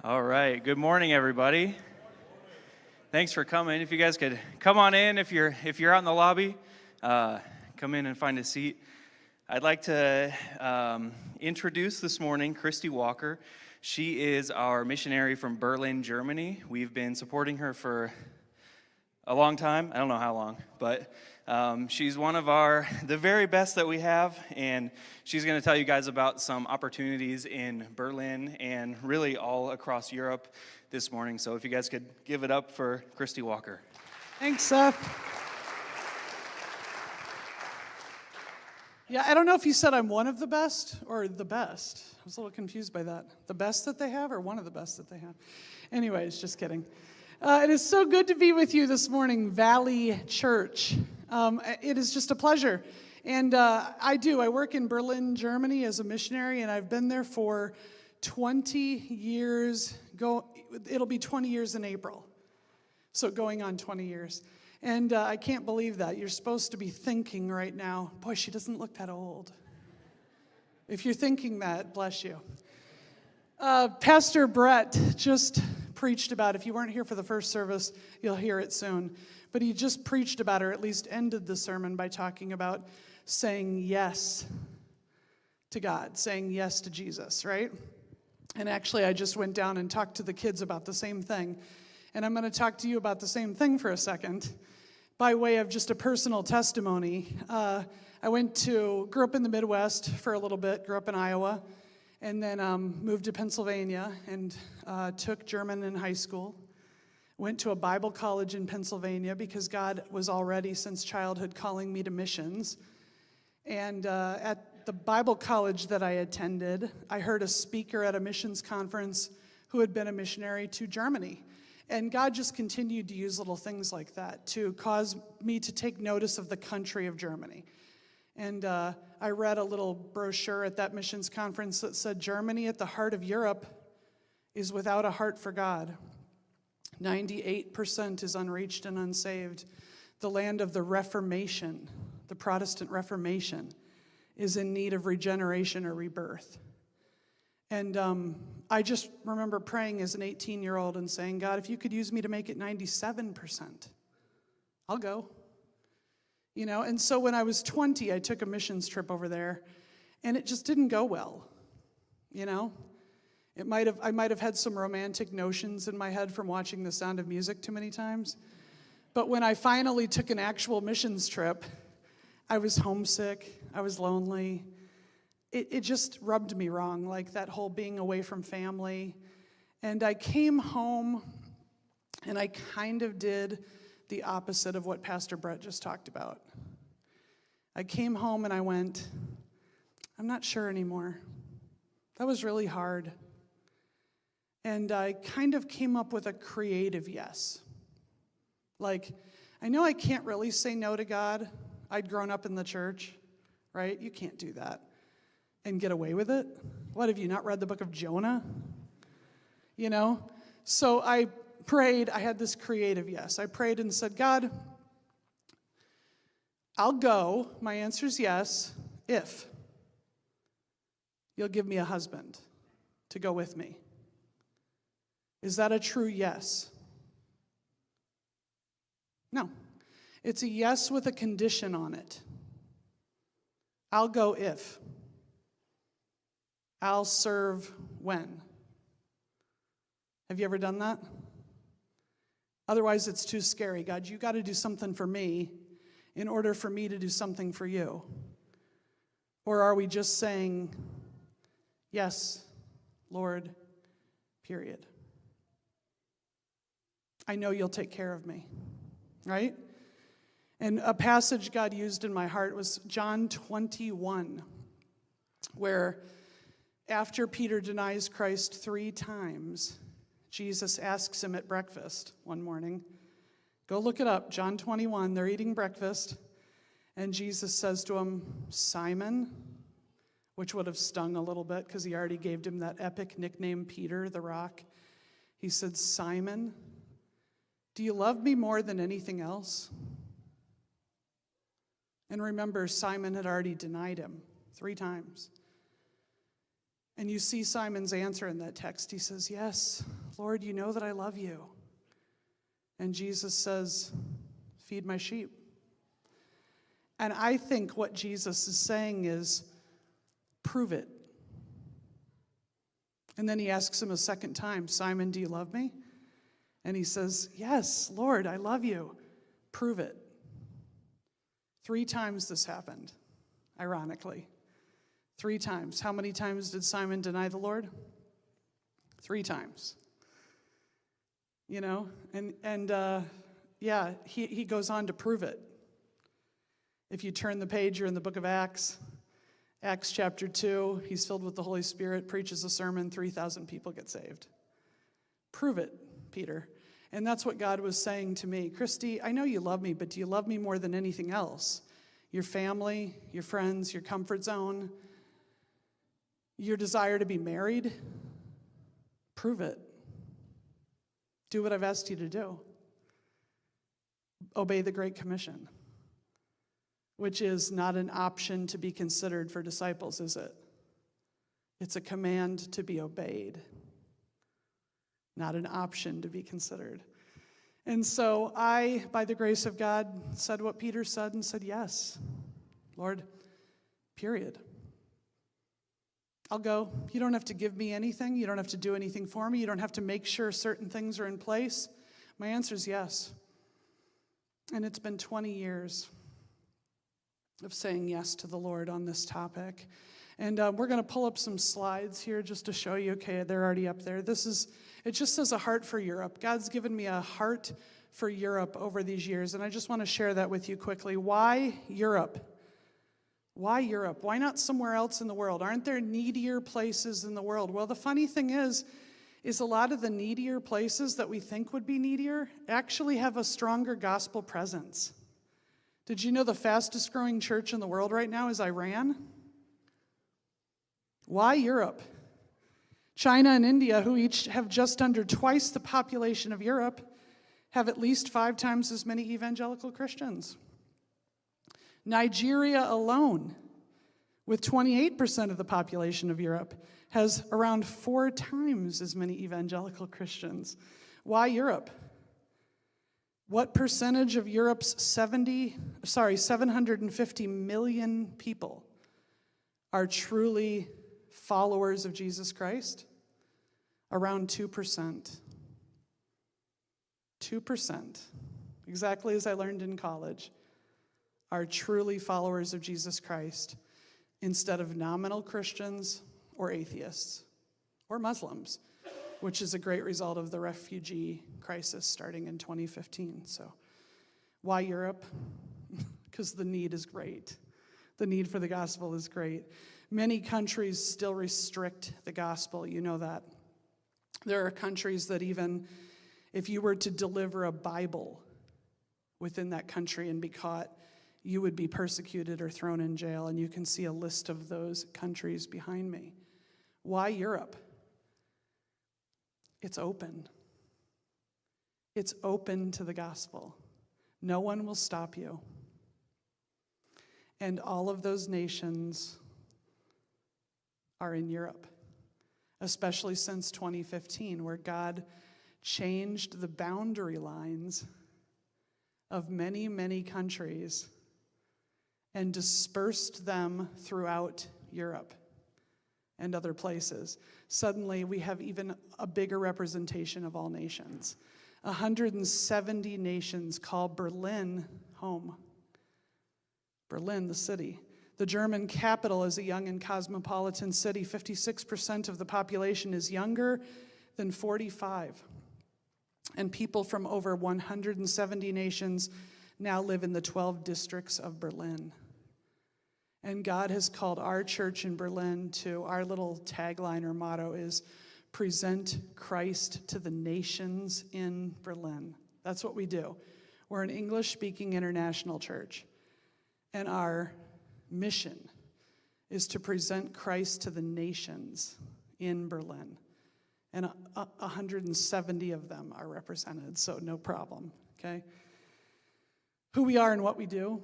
All right. Good morning, everybody. Thanks for coming. If you guys could come on in, if you're out in the lobby, come in and find a seat. I'd like to introduce this morning Kristi Walker. She is our missionary from Berlin, Germany. We've been supporting her for a long time. I don't know how long, but she's one of the very best that we have, and she's going to tell you guys about some opportunities in Berlin and really all across Europe this morning. So if you guys could give it up for Kristi Walker. Thanks, Seth. Yeah, I don't know if you said I'm one of the best or the best. I was a little confused by that. The best that they have or one of the best that they have? Anyways, just kidding. It is so good to be with you this morning, Valley Church. It is just a pleasure. And I work in Berlin, Germany as a missionary, and I've been there for 20 years. It'll be 20 years in April. So going on 20 years. And I can't believe that. You're supposed to be thinking right now, boy, she doesn't look that old. If you're thinking that, bless you. Pastor Brett just preached about, if you weren't here for the first service, you'll hear it soon. But he just preached about, or at least ended the sermon by talking about saying yes to God, saying yes to Jesus, right? And actually, I just went down and talked to the kids about the same thing. And I'm going to talk to you about the same thing for a second, by way of just a personal testimony. I grew up in the Midwest for a little bit, grew up in Iowa, and then moved to Pennsylvania and took German in high school. Went to a Bible college in Pennsylvania because God was already, since childhood, calling me to missions. And at the Bible college that I attended, I heard a speaker at a missions conference who had been a missionary to Germany. And God just continued to use little things like that to cause me to take notice of the country of Germany. And I read a little brochure at that missions conference that said, Germany, at the heart of Europe, is without a heart for God. 98% is unreached and unsaved. The land of the Reformation, the Protestant Reformation, is in need of regeneration or rebirth. And I just remember praying as an 18-year-old and saying, God, if you could use me to make it 97%, I'll go. You know, and so when I was 20, I took a missions trip over there, and it just didn't go well, you know? I might have had some romantic notions in my head from watching The Sound of Music too many times, but when I finally took an actual missions trip, I was homesick, I was lonely. It just rubbed me wrong, like that whole being away from family. And I came home, and I kind of did the opposite of what Pastor Brett just talked about. I came home and I went, I'm not sure anymore. That was really hard. And I kind of came up with a creative yes. Like, I know I can't really say no to God. I'd grown up in the church, right? You can't do that and get away with it. What, have you not read the book of Jonah? You know? So I prayed, I had this creative yes. I prayed and said, God, I'll go. My answer is yes, if you'll give me a husband to go with me. Is that a true yes? No. It's a yes with a condition on it. I'll go if. I'll serve when. Have you ever done that? Otherwise, it's too scary. God, you got to do something for me in order for me to do something for you. Or are we just saying, yes, Lord, period? I know you'll take care of me, right? And a passage God used in my heart was John 21, where after Peter denies Christ 3 times, Jesus asks him at breakfast one morning. Go look it up, John 21. They're eating breakfast, and Jesus says to him, Simon, which would have stung a little bit because he already gave him that epic nickname, Peter, the Rock. He said, Simon, do you love me more than anything else? And remember, Simon had already denied him 3 times. And you see Simon's answer in that text. He says, "Yes, Lord, you know that I love you." And Jesus says, "Feed my sheep." And I think what Jesus is saying is, prove it. And then he asks him a second time, "Simon, do you love me?" And he says, "Yes, Lord, I love you. Prove it." 3 times this happened, ironically. 3 times. How many times did Simon deny the Lord? 3 times. You know, he goes on to prove it. If you turn the page, you're in the book of Acts. Acts chapter 2, he's filled with the Holy Spirit, preaches a sermon, 3,000 people get saved. Prove it, Peter. And that's what God was saying to me. Kristi, I know you love me, but do you love me more than anything else? Your family, your friends, your comfort zone, your desire to be married? Prove it. Do what I've asked you to do. Obey the Great Commission, which is not an option to be considered for disciples, is it? It's a command to be obeyed, not an option to be considered. And so I, by the grace of God, said what Peter said and said, "Yes, Lord, period. I'll go. You don't have to give me anything. You don't have to do anything for me. You don't have to make sure certain things are in place." My answer is yes. And it's been 20 years of saying yes to the Lord on this topic. And we're going to pull up some slides here just to show you. Okay, they're already up there. It just says a heart for Europe. God's given me a heart for Europe over these years, and I just want to share that with you quickly. Why Europe? Why Europe? Why not somewhere else in the world? Aren't there needier places in the world? Well, the funny thing is a lot of the needier places that we think would be needier actually have a stronger gospel presence. Did you know the fastest growing church in the world right now is Iran? Why Europe? China and India, who each have just under twice the population of Europe, have at least 5 times as many evangelical Christians. Nigeria alone, with 28% of the population of Europe, has around 4 times as many evangelical Christians. Why Europe? What percentage of Europe's 750 million people are truly followers of Jesus Christ? Around 2%. 2%, exactly as I learned in college, are truly followers of Jesus Christ instead of nominal Christians or atheists or Muslims, which is a great result of the refugee crisis starting in 2015. So why Europe? Because the need is great. The need for the gospel is great. Many countries still restrict the gospel, you know that. There are countries that even if you were to deliver a Bible within that country and be caught, you would be persecuted or thrown in jail, and you can see a list of those countries behind me. Why Europe? It's open. It's open to the gospel. No one will stop you. And all of those nations are in Europe, especially since 2015, where God changed the boundary lines of many, many countries and dispersed them throughout Europe and other places. Suddenly, we have even a bigger representation of all nations. 170 nations call Berlin home. Berlin, the city. The German capital is a young and cosmopolitan city. 56% of the population is younger than 45. And people from over 170 nations now live in the 12 districts of Berlin. And God has called our church in Berlin to, our little tagline or motto is, present Christ to the nations in Berlin. That's what we do. We're an English-speaking international church. And our mission is to present Christ to the nations in Berlin. And 170 of them are represented, so no problem, okay? Who we are and what we do.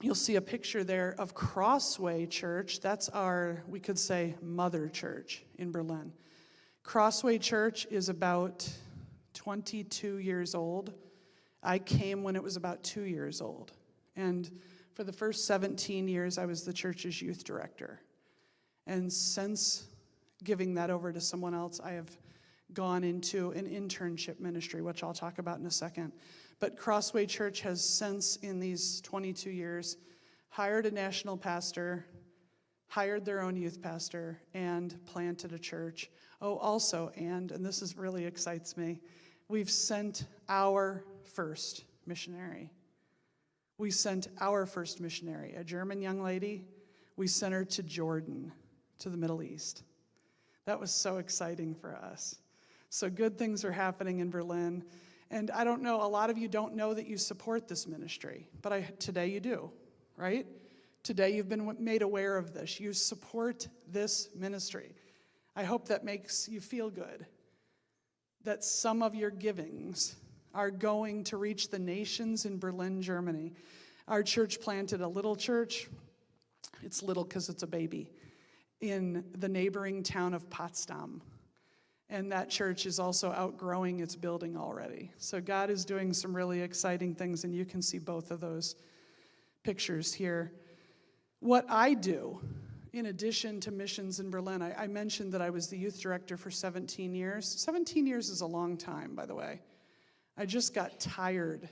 you'll see a picture there of Crossway Church. That's our, we could say, mother church in Berlin. Crossway Church is about 22 years old. I came when it was about 2 years old. And for the first 17 years, I was the church's youth director. And since giving that over to someone else, I have gone into an internship ministry, which I'll talk about in a second. But Crossway Church has since, in these 22 years, hired a national pastor, hired their own youth pastor, and planted a church. Oh, also, and this is really excites me, we've sent our first missionary. We sent our first missionary, a German young lady. We sent her to Jordan, to the Middle East. That was so exciting for us. So good things are happening in Berlin. And I don't know, a lot of you don't know that you support this ministry, but today you do, right? Today you've been made aware of this. You support this ministry. I hope that makes you feel good, that some of your givings are going to reach the nations in Berlin, Germany. Our church planted a little church. It's little because it's a baby, in the neighboring town of Potsdam. And that church is also outgrowing its building already. So God is doing some really exciting things, and you can see both of those pictures here. What I do, in addition to missions in Berlin, I mentioned that I was the youth director for 17 years. 17 years is a long time, by the way. I just got tired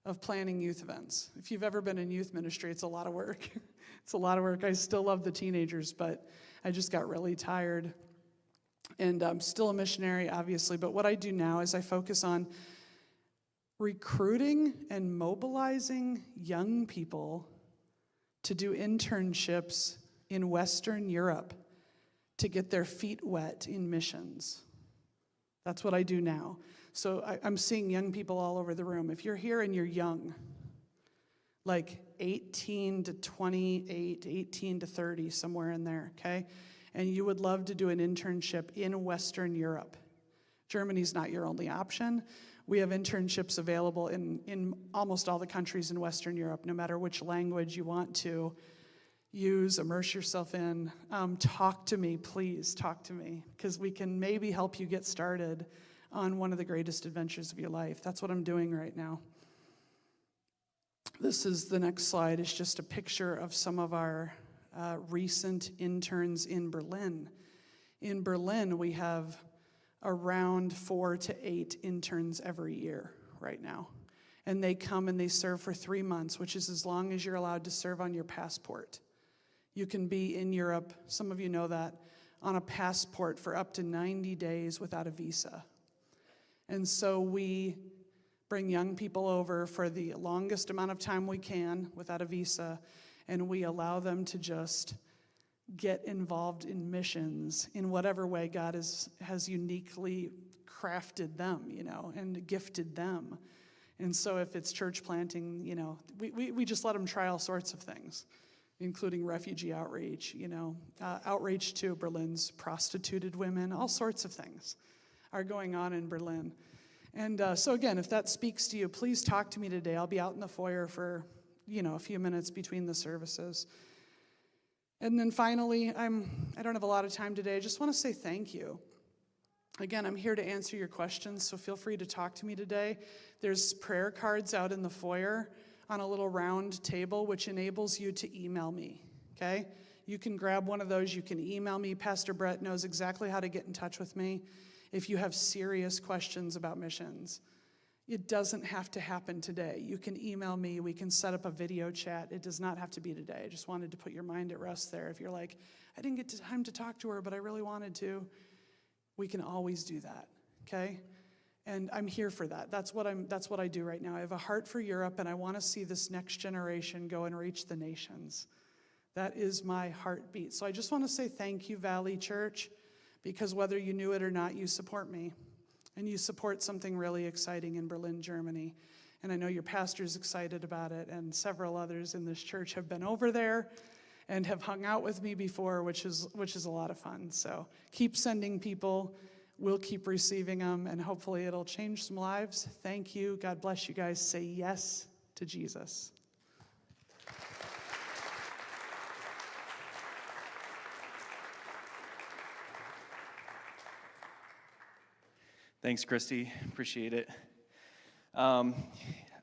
of planning youth events. If you've ever been in youth ministry, it's a lot of work. It's a lot of work. I still love the teenagers, but I just got really tired. And I'm still a missionary, obviously, but what I do now is I focus on recruiting and mobilizing young people to do internships in Western Europe to get their feet wet in missions. That's what I do now. So I'm seeing young people all over the room. If you're here and you're young, like 18 to 28, 18 to 30, somewhere in there, okay? And you would love to do an internship in Western Europe. Germany's not your only option. We have internships available in almost all the countries in Western Europe, no matter which language you want to use, immerse yourself in. Talk to me, please, talk to me, because we can maybe help you get started on one of the greatest adventures of your life. That's what I'm doing right now. This is the next slide. It's just a picture of some of our recent interns in Berlin. In Berlin, we have around 4 to 8 interns every year right now. And they come and they serve for 3 months, which is as long as you're allowed to serve on your passport. You can be in Europe, some of you know that, on a passport for up to 90 days without a visa. And so we bring young people over for the longest amount of time we can without a visa, and we allow them to just get involved in missions in whatever way God has uniquely crafted them, and gifted them. And so if it's church planting, we just let them try all sorts of things, including refugee outreach, outreach to Berlin's prostituted women, all sorts of things are going on in Berlin. And so again, if that speaks to you, please talk to me today. I'll be out in the foyer for, a few minutes between the services. And then finally, I don't have a lot of time today. I just want to say thank you. Again, I'm here to answer your questions, so feel free to talk to me today. There's prayer cards out in the foyer on a little round table, which enables you to email me, okay? You can grab one of those. You can email me. Pastor Brett knows exactly how to get in touch with me if you have serious questions about missions. It doesn't have to happen today. You can email me. We can set up a video chat. It does not have to be today. I just wanted to put your mind at rest there. If you're like, I didn't get time to talk to her, but I really wanted to, we can always do that, okay? And I'm here for that. That's what I do right now. I have a heart for Europe, and I want to see this next generation go and reach the nations. That is my heartbeat. So I just want to say thank you, Valley Church, because whether you knew it or not, you support me. And you support something really exciting in Berlin, Germany. And I know your pastor's excited about it, and several others in this church have been over there and have hung out with me before, which is a lot of fun. So keep sending people. We'll keep receiving them, and hopefully it'll change some lives. Thank you. God bless you guys. Say yes to Jesus. Thanks, Kristi. Appreciate it. I'm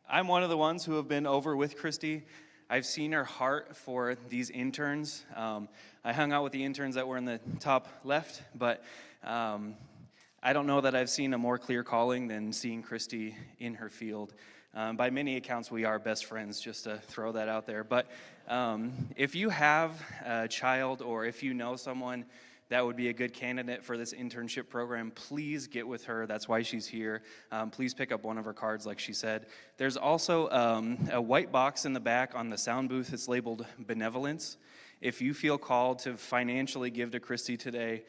one of the ones who have been over with Kristi. I've seen her heart for these interns. I hung out with the interns that were in the top left, but I don't know that I've seen a more clear calling than seeing Kristi in her field. By many accounts, we are best friends, just to throw that out there. But if you have a child or if you know someone that would be a good candidate for this internship program, please get with her. That's why she's here. Please pick up one of her cards, like she said. There's also a white box in the back on the sound booth. It's labeled Benevolence. If you feel called to financially give to Kristi today,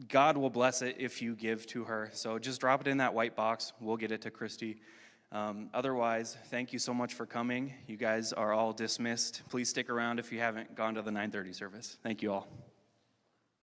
God will bless it if you give to her. So just drop it in that white box. We'll get it to Kristi. Otherwise, thank you so much for coming. You guys are all dismissed. Please stick around if you haven't gone to the 9:30 service. Thank you all.